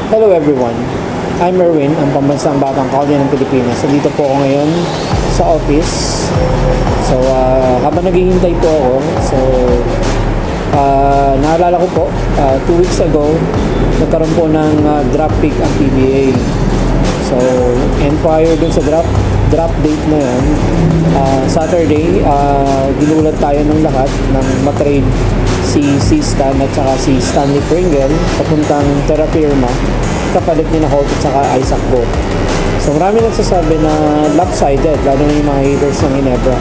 Hello everyone, I'm Erwin, ang pambansang batang kaulya ng Pilipinas. So dito po ako ngayon sa office. So habang naghihintay po ako, naalala ko po, 2 weeks ago, nagkaroon po ng draft pick ang PBA. So, and prior dun sa draft date na yan, Saturday, ginulat tayo ng lahat ng matrade si Stan at saka si Stanley Pringle papuntang Terra Firma kapalit ni na Holt at saka Isaac Go. So marami nagsasabi na lopsided, lalo na yung mga haters ng Ginebra,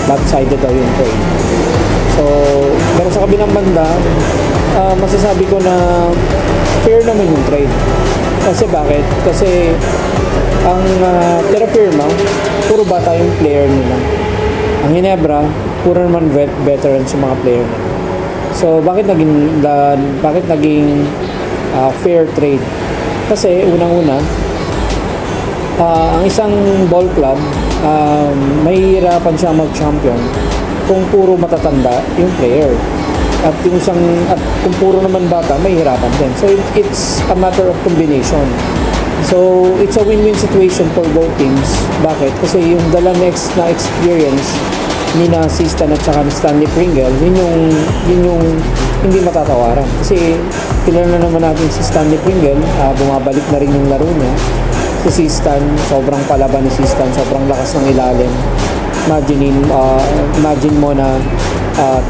lopsided daw yung trade. So pero sa kabilang banda, masasabi ko na fair naman yung trade. Kasi bakit? Kasi ang Terra Firma, puro bata yung player nila. Ang Ginebra, puro naman veteran sa mga player nila. So bakit naging fair trade? Kasi unang-una, ang isang ball club, mahihirapan siya mag-champion kung puro matatanda yung player. At kung puro naman bata, mahihirapan din. So it's a matter of combination. So it's a win-win situation for both teams. Bakit? Kasi yung dala next na experience ni na si Stan at saka ni Stanley Pringle, yun yung hindi matatawaran. Kasi kilala naman natin si Stanley Pringle, bumabalik na rin yung laro niya. Si Stan, sobrang palaban ni si Stan, sobrang lakas ng ilalim. Imagine mo na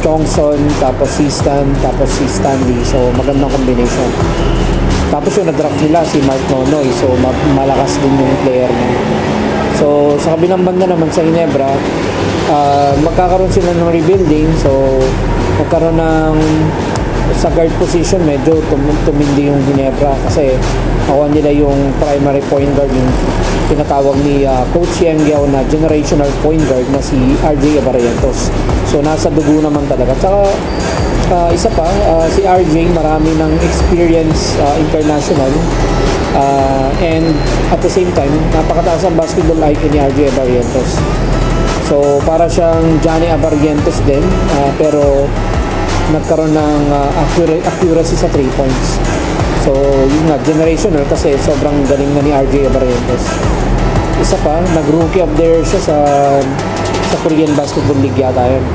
Chongson, tapos si Stan, tapos si Stanley. So magandang combination. Tapos yung na-draft nila si Mark Nonoy, so malakas din yung player niya. So sa kabilang banda naman sa Ginebra, magkakaroon sila ng rebuilding. So magkaroon ng sa guard position, medyo tumindi yung Ginebra kasi nakuha nila yung primary point guard, yung tinatawag ni Coach Yengyao na generational point guard na si RJ Abarrientos. So nasa dugo naman talaga. Tsaka isa pa, si RJ marami ng experience international, and at the same time napakataas ang basketball IQ ni RJ Abarrientos. So para siyang Johnny Abarrientos din, pero nagkaroon ng accuracy sa 3 points. So yun nga, generational kasi sobrang galing na ni RJ Abarrientos. Isa pa, nag-rookie of the year siya sa Korean Basketball League yata yun,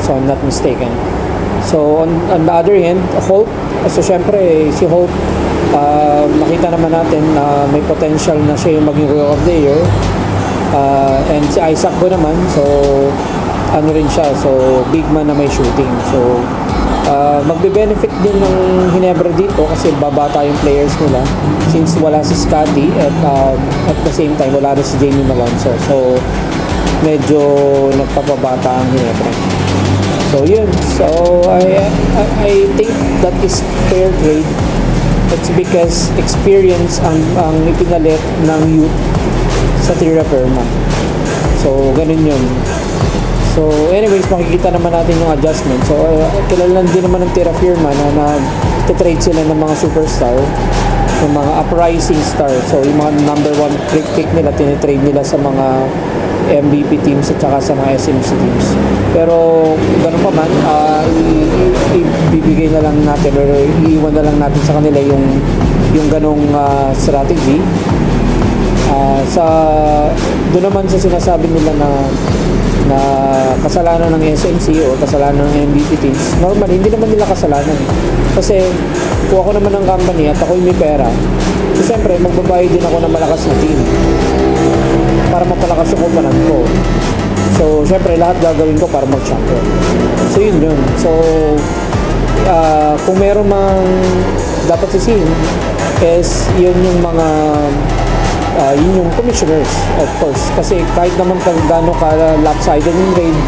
so I'm not mistaken. So on the other hand, Holt, so syempre si Holt, nakita naman natin na may potential na siya yung maging rookie of the year. And si Isaac Go naman, so ano rin siya, so big man na may shooting. So magbe-benefit din ng Ginebra dito kasi babata yung players nila since wala si Scotty at the same time wala rin si Jamie Malonzo. So medyo nagpapabata ang Ginebra. So yun, so I think that is fair trade. It's because experience ang ipinalit ng youth sa Terra Firma. So ganun yun. So anyways, makikita naman natin yung adjustment. So kilala din naman ng Terra Firma na trade sila ng mga superstar, ng mga uprising star. So yung mga number 1 pick nila, tinitrade nila sa mga MVP teams at saka sa mga SMC teams. Pero ganun pa man, ibibigay na lang natin or iiwan na lang natin sa kanila yung ganung strategy. Doon naman sa sinasabi nila na kasalanan ng SMC o kasalanan ng MVP teams, normal, hindi naman nila kasalanan. Kasi kung ako naman ng company at ako'y may pera, so siyempre magbabayad din ako ng malakas na team para mapalakas yung kumpanan ko. So siyempre lahat gagawin ko para mag-champion. So yun. So kung meron mang dapat sisihin is yun yung mga yun yung commissioners, of course. Kasi kahit naman gaano ka lopsided yung trade,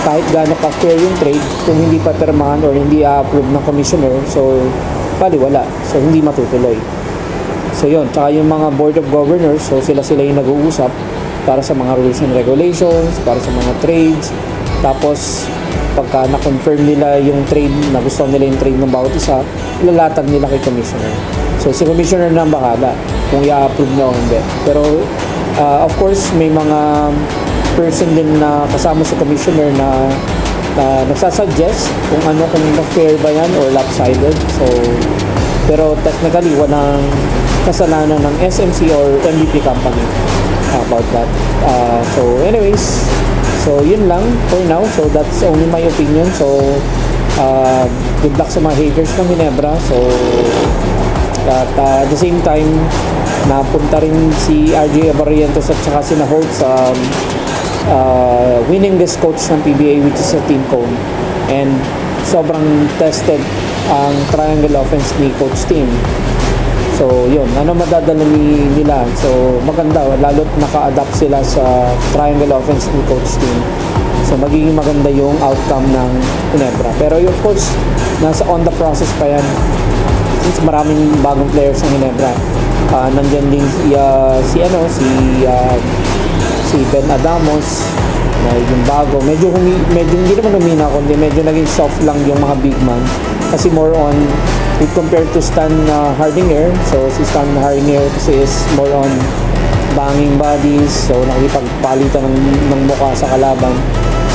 kahit gaano ka fair yung trade, kung hindi pa pirmahan or hindi approve ng commissioner, so baliwala. So hindi matutuloy. So yun, tsaka yung mga board of governors, so sila yung nag-uusap para sa mga rules and regulations, para sa mga trades. Tapos pagka na-confirm nila yung trade, na gusto nila yung trade ng bawat isa, ilalatag nila kay commissioner. So si commissioner na ang bahala kung i-approve niya o hindi. Pero of course may mga person din na kasama sa commissioner na nagsasuggest kung fair ba yan or lopsided. So Pero technically, walang kasalanan ng SMC or MVP company about that. So anyways, so yun lang for now. So that's only my opinion. So good luck sa mga haters ng Ginebra. So at the same time, napunta rin si RJ Barrientos at saka si Holt sa winningest coach ng PBA, which is sa Team Cone. And sobrang tested ang triangle offense ni Coach Tim. So yun, ano madadala nila? So maganda, lalo't naka-adapt sila sa triangle offense ni Coach Tim. So magiging maganda yung outcome ng Ginebra. Pero of course, nasa on the process pa yan. Since maraming bagong players ng Ginebra. Nandyan din si Ben Adamos na yung bago. Medyo hindi naman humina, kundi medyo naging soft lang yung mga big man. Kasi more on, if compared to Stan Hardinger, so si Stan Hardinger kasi is more on banging bodies, so nakipagpalitan ng mukha sa kalaban.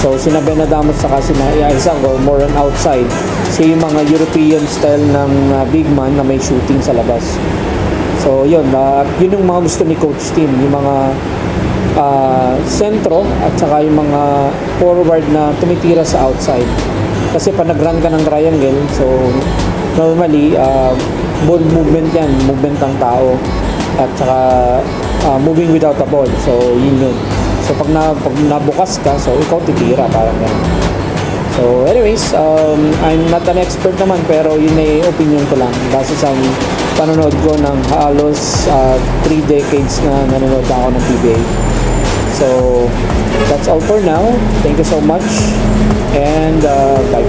So sina Ben Adamos saka sina Isaac or more on outside. Siya yung mga European style ng big man na may shooting sa labas. So yun, yun yung mga gusto ni Coach Tim, yung mga sentro at saka yung mga forward na tumitira sa outside. Kasi pag nag-run ka ng triangle, so normally ball movement yan, movement ng tao at saka moving without a ball. So yun. So pag nabukas ka, so ikaw titira, parang yan. So anyways, I'm not an expert naman, pero yun ay opinion ko lang base sa panonood ko ng halos 3 decades na nanonood ako ng PBA. So that's all for now. Thank you so much and bye.